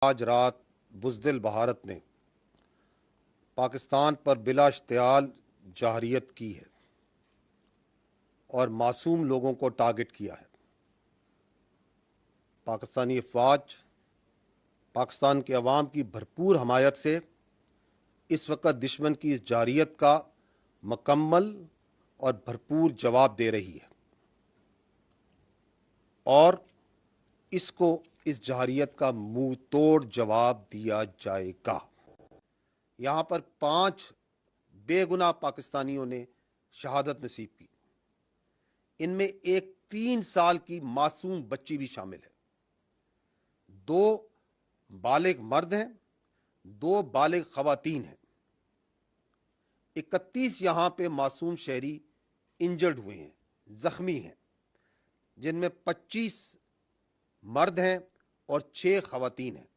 آج رات بزدل بھارت نے پاکستان پر بلا اشتعال جارحیت کی ہے اور معصوم لوگوں کو ٹارگٹ کیا ہے۔ پاکستانی افواج پاکستان کے عوام کی بھرپور حمایت سے اس وقت دشمن کی اس جارحیت کا مکمل اور بھرپور جواب دے رہی ہے اور اس جارحیت کا منہ توڑ جواب دیا جائے گا۔ یہاں پر 5 بے گناہ پاکستانیوں نے شہادت نصیب کی، ان میں ایک 3 سال کی معصوم بچی بھی شامل ہے۔ 2 بالغ مرد ہیں، 2 بالغ خواتین ہیں۔ 31 یہاں پہ معصوم شہری انجرڈ ہوئے ہیں، زخمی ہیں، جن میں 25 مرد ہیں اور 6 خواتین ہیں۔